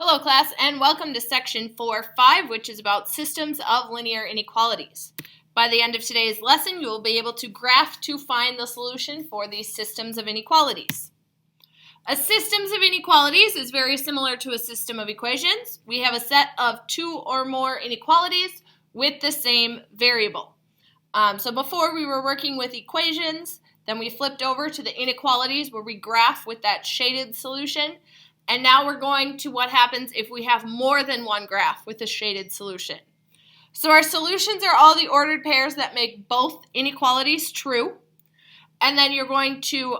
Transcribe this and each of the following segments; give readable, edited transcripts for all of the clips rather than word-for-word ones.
Hello class, and welcome to section 4.5, which is about systems of linear inequalities. By the end of today's lesson, you will be able to graph to find the solution for these systems of inequalities. A system of inequalities is very similar to a system of equations. We have a set of two or more inequalities with the same variable. So before we were working with equations, then we flipped over to the inequalities where we graph with that shaded solution. And now we're going to what happens if we have more than one graph with a shaded solution. So our solutions are all the ordered pairs that make both inequalities true. And then you're going to,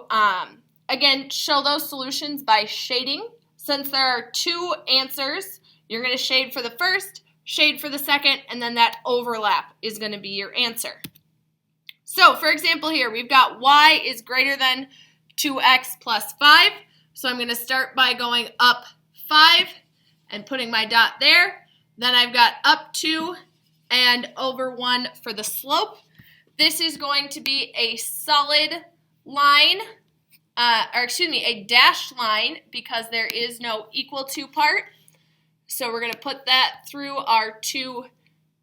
again, show those solutions by shading. Since there are two answers, you're going to shade for the first, shade for the second, and then that overlap is going to be your answer. So, for example here, we've got y is greater than 2x plus 5. So I'm going to start by going up 5 and putting my dot there. Then I've got up 2 and over 1 for the slope. This is going to be a solid line, a dashed line because there is no equal to part. So we're going to put that through our 2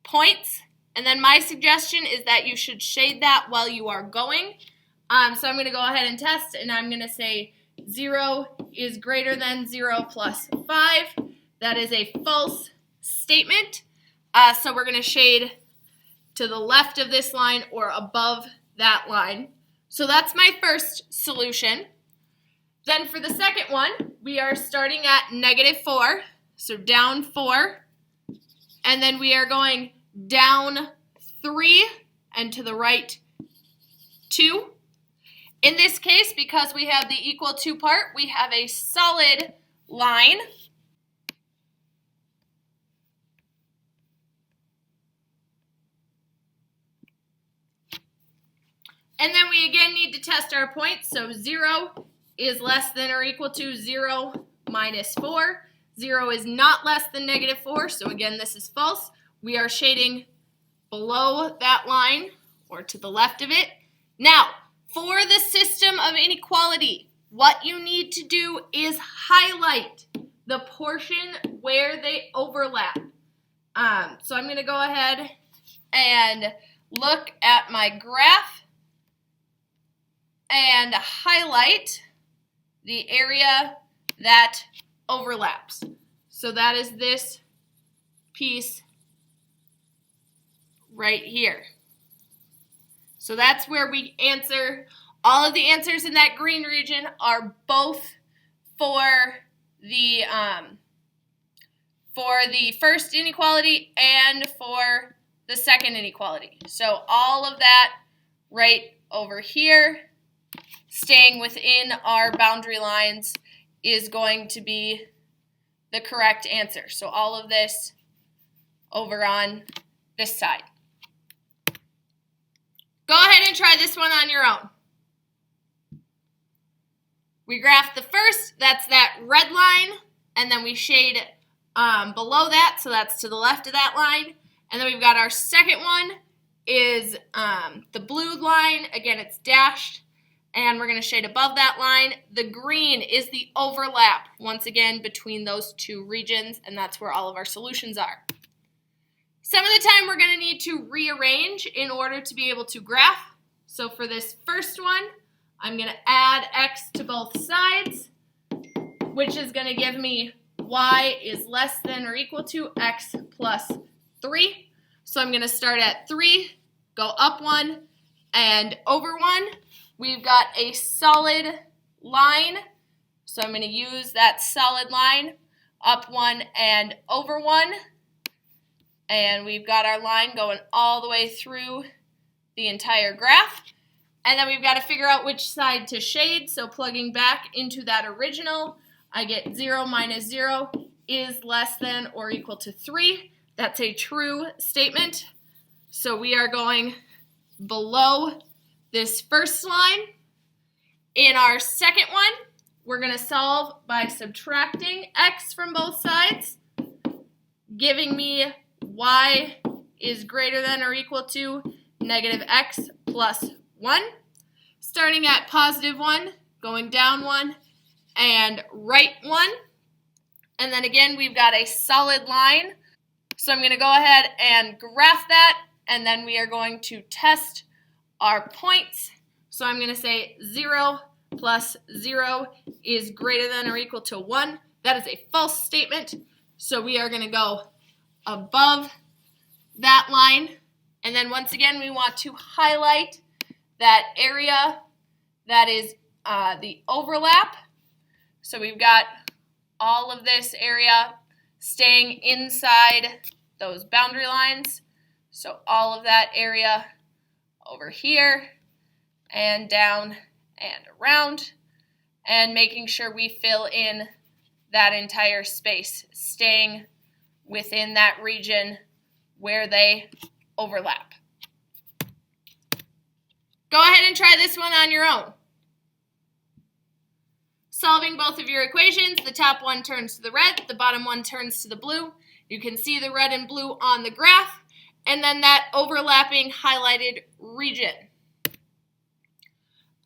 points. And then my suggestion is that you should shade that while you are going. So I'm going to go ahead and test, and I'm going to say 0 is greater than 0 plus 5. That is a false statement. So we're going to shade to the left of this line or above that line. So that's my first solution. Then for the second one, we are starting at -4, so down 4. And then we are going down 3 and to the right 2. In this case, because we have the equal to part, we have a solid line. And then we again need to test our points. So 0 is less than or equal to 0 minus 4. 0 is not less than -4, so again, this is false. We are shading below that line or to the left of it. Now, for the system of inequality, what you need to do is highlight the portion where they overlap. So I'm going to go ahead and look at my graph and highlight the area that overlaps. So that is this piece right here. So that's where we answer. All of the answers in that green region are both for the first inequality and for the second inequality. So all of that right over here, staying within our boundary lines, is going to be the correct answer. So all of this over on this side. Go ahead and try this one on your own. We graph the first, that's that red line, and then we shade below that, so that's to the left of that line. And then we've got our second one is the blue line. Again, it's dashed, and we're going to shade above that line. The green is the overlap, once again, between those two regions, and that's where all of our solutions are. Some of the time we're going to need to rearrange in order to be able to graph. So for this first one, I'm going to add x to both sides, which is going to give me y is less than or equal to x plus 3. So I'm going to start at 3, go up 1, and over 1. We've got a solid line, so I'm going to use that solid line, up 1 and over 1. And we've got our line going all the way through the entire graph. And then we've got to figure out which side to shade. So plugging back into that original, I get 0 minus 0 is less than or equal to 3. That's a true statement. So we are going below this first line. In our second one, we're going to solve by subtracting x from both sides, giving me y is greater than or equal to -x plus 1. Starting at +1, going down 1, and right 1. And then again, we've got a solid line. So I'm going to go ahead and graph that, and then we are going to test our points. So I'm going to say 0 plus 0 is greater than or equal to 1. That is a false statement. So we are going to go above that line. And then once again, we want to highlight that area that is the overlap. So we've got all of this area staying inside those boundary lines. So all of that area over here and down and around, and making sure we fill in that entire space, staying within that region where they overlap. Go ahead and try this one on your own. Solving both of your equations, the top one turns to the red, the bottom one turns to the blue. You can see the red and blue on the graph, and then that overlapping highlighted region.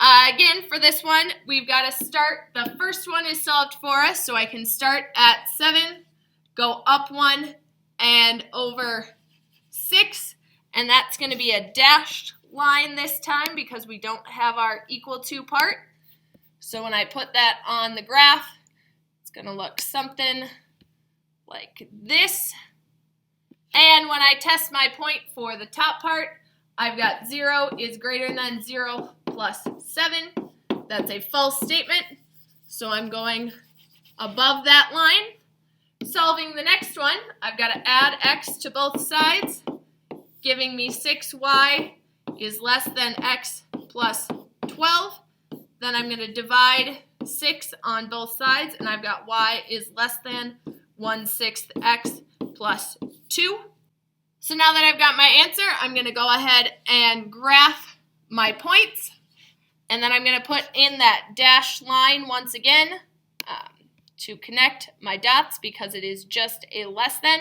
Again, for this one, we've got to start. The first one is solved for us, so I can start at 7, go up 1, and over 6, and that's going to be a dashed line this time because we don't have our equal to part. So when I put that on the graph, it's going to look something like this. And when I test my point for the top part, I've got 0 is greater than 0 plus 7. That's a false statement. So I'm going above that line. Solving the next one, I've got to add x to both sides, giving me 6y is less than x plus 12. Then I'm going to divide 6 on both sides, and I've got y is less than 1/6 x plus 2. So now that I've got my answer, I'm going to go ahead and graph my points, and then I'm going to put in that dashed line once again to connect my dots because it is just a less than.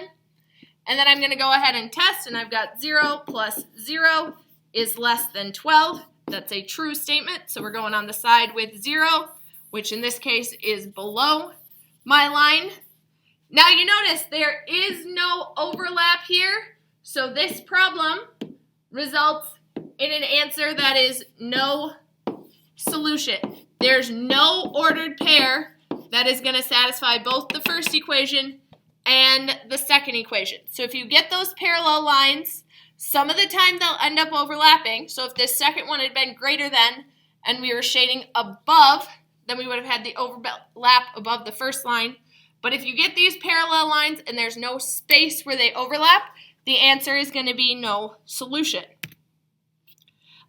And then I'm going to go ahead and test, and I've got 0 plus 0 is less than 12. That's a true statement, so we're going on the side with 0, which in this case is below my line. Now you notice there is no overlap here, so this problem results in an answer that is no solution. There's no ordered pair that is going to satisfy both the first equation and the second equation. So if you get those parallel lines, some of the time they'll end up overlapping. So if this second one had been greater than and we were shading above, then we would have had the overlap above the first line. But if you get these parallel lines and there's no space where they overlap, the answer is going to be no solution.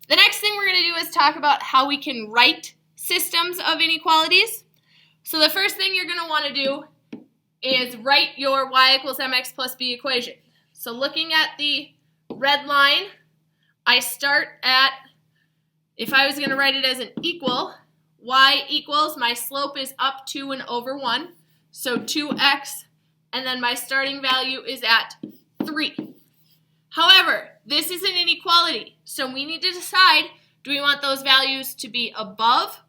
The next thing we're going to do is talk about how we can write systems of inequalities. So the first thing you're going to want to do is write your y equals mx plus b equation. So looking at the red line, I start at, if I was going to write it as an equal, y equals, my slope is up 2 and over 1, so 2x, and then my starting value is at 3. However, this is an inequality, so we need to decide, do we want those values to be above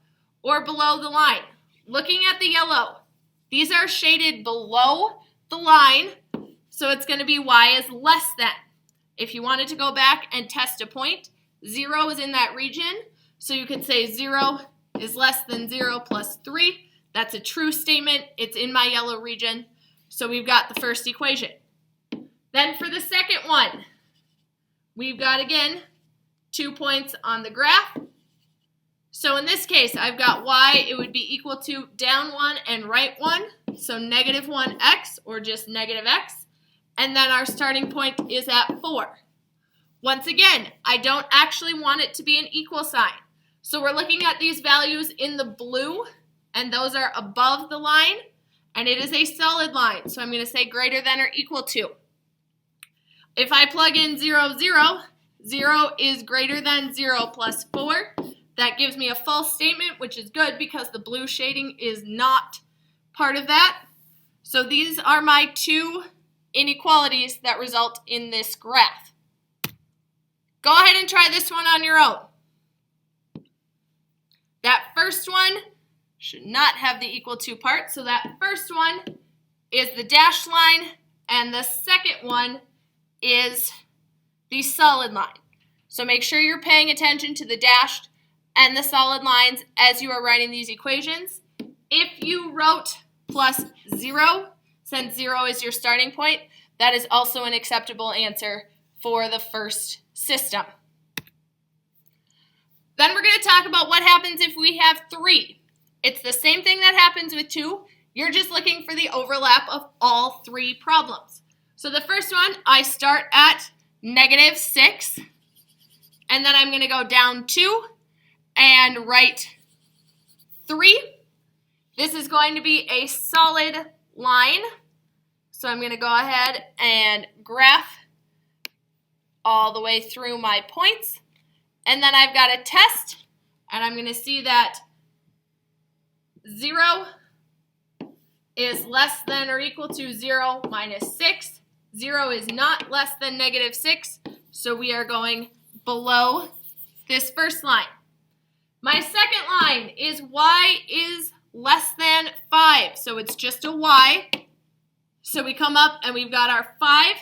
or below the line? Looking at the yellow, these are shaded below the line, so it's going to be y is less than. If you wanted to go back and test a point, 0 is in that region, so you could say 0 is less than 0 plus 3. That's a true statement. It's in my yellow region, so we've got the first equation. Then for the second one, we've got, again, 2 points on the graph. So in this case, I've got y, it would be equal to down 1 and right 1, so negative 1x, or just negative x. And then our starting point is at 4. Once again, I don't actually want it to be an equal sign. So we're looking at these values in the blue, and those are above the line, and it is a solid line. So I'm going to say greater than or equal to. If I plug in 0, 0, 0 is greater than 0 plus 4. That gives me a false statement, which is good because the blue shading is not part of that. So these are my two inequalities that result in this graph. Go ahead and try this one on your own. That first one should not have the equal to part, so that first one is the dashed line, and the second one is the solid line. So make sure you're paying attention to the dashed and the solid lines as you are writing these equations. If you wrote plus 0, since 0 is your starting point, that is also an acceptable answer for the first system. Then we're going to talk about what happens if we have 3. It's the same thing that happens with 2. You're just looking for the overlap of all 3 problems. So the first one, I start at -6, and then I'm going to go down 2 and write 3. This is going to be a solid line. So I'm going to go ahead and graph all the way through my points. And then I've got a test, and I'm going to see that 0 is less than or equal to 0 minus 6. 0 is not less than -6, so we are going below this first line. My second line is y is less than 5, so it's just a y. So we come up and we've got our 5.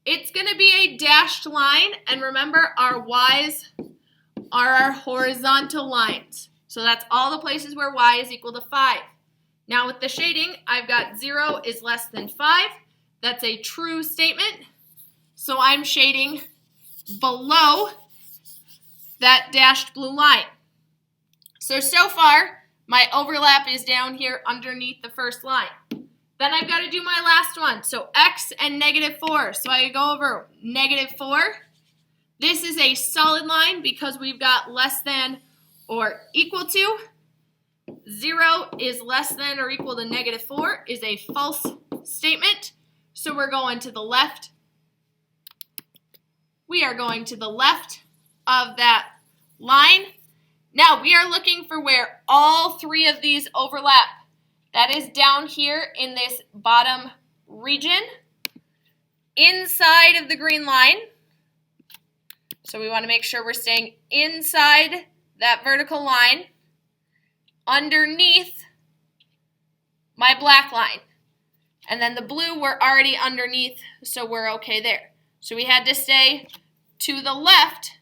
It's going to be a dashed line, and remember our y's are our horizontal lines. So that's all the places where y is equal to 5. Now with the shading, I've got 0 is less than 5. That's a true statement. So I'm shading below that dashed blue line. So far, my overlap is down here underneath the first line. Then I've got to do my last one. So x and -4. So I go over -4. This is a solid line because we've got less than or equal to. 0 is less than or equal to -4 is a false statement. So we're going to the left. We are going to the left of that line. Now we are looking for where all 3 of these overlap. That is down here in this bottom region, inside of the green line. So we want to make sure we're staying inside that vertical line, underneath my black line. And then the blue we're already underneath, so we're okay there. So we had to stay to the left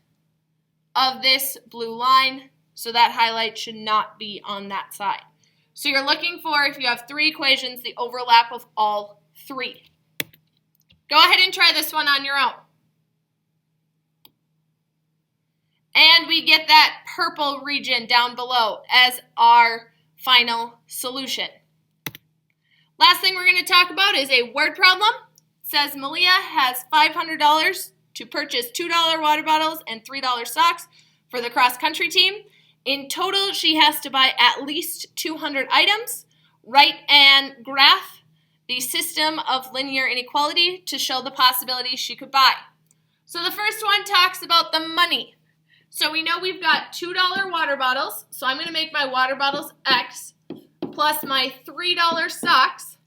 of this blue line, so that highlight should not be on that side. So you're looking for, if you have 3 equations, the overlap of all 3. Go ahead and try this one on your own. And we get that purple region down below as our final solution. Last thing we're going to talk about is a word problem. It says Malia has $500 to purchase $2 water bottles and $3 socks for the cross-country team. In total, she has to buy at least 200 items. Write and graph the system of linear inequality to show the possibilities she could buy. So the first one talks about the money. So we know we've got $2 water bottles, so I'm going to make my water bottles X plus my $3 socks,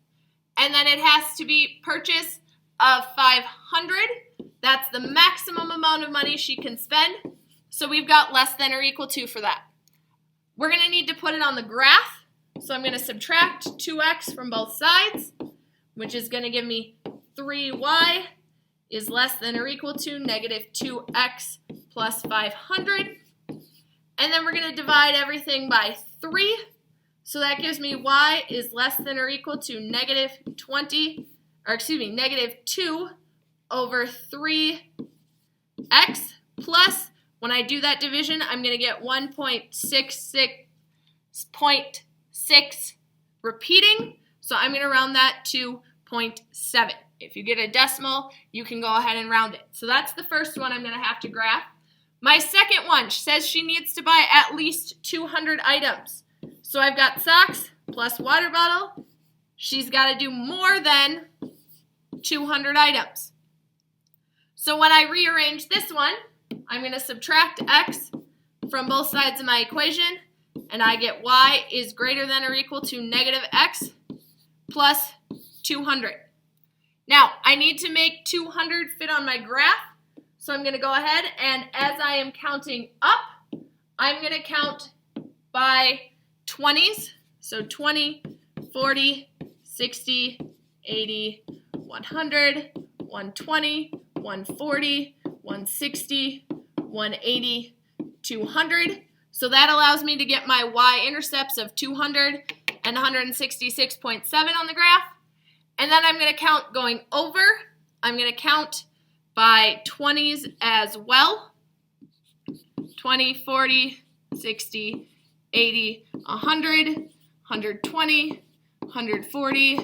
and then it has to be purchase of 500. That's the maximum amount of money she can spend, so we've got less than or equal to for that. We're going to need to put it on the graph, so I'm going to subtract 2x from both sides, which is going to give me 3y is less than or equal to -2x plus 500. And then we're going to divide everything by 3. So that gives me y is less than or equal to -2 over 3x plus, when I do that division, I'm going to get 1.66.6 repeating. So I'm going to round that to 0.7. If you get a decimal, you can go ahead and round it. So that's the first one I'm going to have to graph. My second one says she needs to buy at least 200 items. So I've got socks plus water bottle. She's got to do more than 200 items. So when I rearrange this one, I'm going to subtract x from both sides of my equation, and I get y is greater than or equal to -x plus 200. Now, I need to make 200 fit on my graph, so I'm going to go ahead, and as I am counting up, I'm going to count by 20s, so 20, 40, 60, 80, 100, 120, 140, 160, 180, 200. So that allows me to get my y-intercepts of 200 and 166.7 on the graph. And then I'm going to count going over. I'm going to count by 20s as well. 20, 40, 60, 80, 100, 120, 140,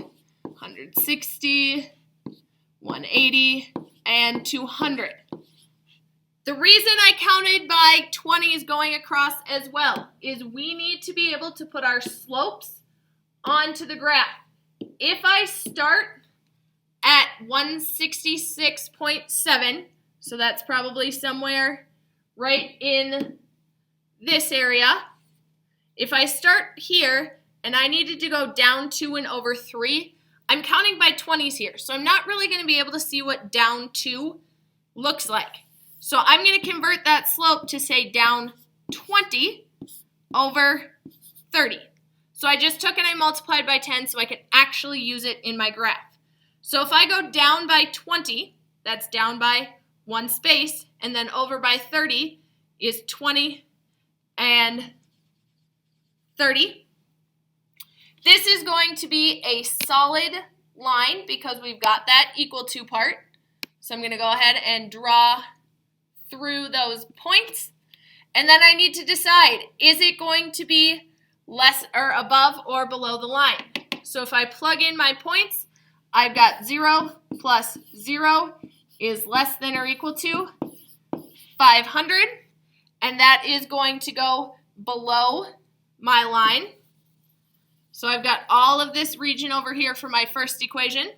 160, 180, and 200. The reason I counted by 20s going across as well is we need to be able to put our slopes onto the graph. If I start at 166.7, so that's probably somewhere right in this area. If I start here and I needed to go down 2 and over 3, I'm counting by 20s here. So I'm not really going to be able to see what down 2 looks like. So I'm going to convert that slope to say down 20 over 30. So I just took and I multiplied by 10 so I can actually use it in my graph. So if I go down by 20, that's down by 1 space, and then over by 30 is 20 and 30. This is going to be a solid line because we've got that equal to part. So I'm going to go ahead and draw through those points. And then I need to decide, is it going to be less or above or below the line? So if I plug in my points, I've got 0 plus 0 is less than or equal to 500. And that is going to go below my line. So I've got all of this region over here for my first equation.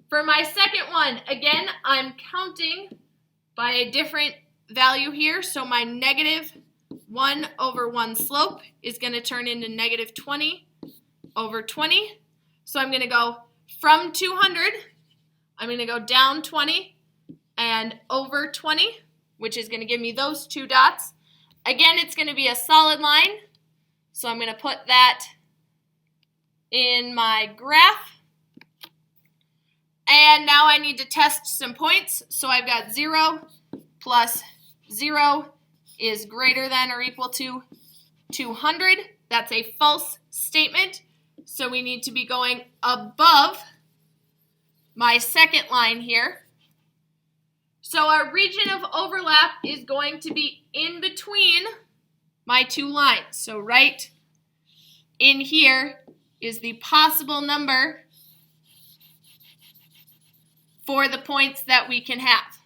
For my second one, again, I'm counting by a different value here. So my negative 1 over 1 slope is going to turn into negative 20 over 20. So I'm going to go from 200, I'm going to go down 20 and over 20, which is going to give me those 2 dots. Again, it's going to be a solid line. So I'm going to put that in my graph. And now I need to test some points. So I've got 0 plus 0 is greater than or equal to 200. That's a false statement. So we need to be going above my second line here. So our region of overlap is going to be in between my 2 lines. So right in here is the possible number for the points that we can have.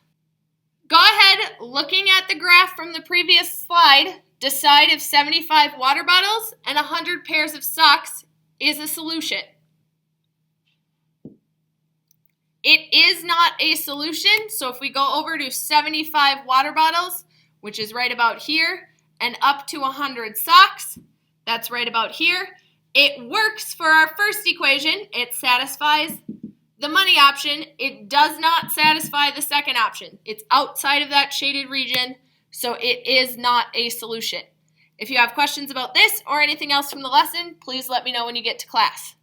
Go ahead, looking at the graph from the previous slide, decide if 75 water bottles and 100 pairs of socks is a solution. It is not a solution, so if we go over to 75 water bottles, which is right about here, and up to 100 socks, that's right about here, it works for our first equation. It satisfies the money option. It does not satisfy the second option. It's outside of that shaded region, so it is not a solution. If you have questions about this or anything else from the lesson, please let me know when you get to class.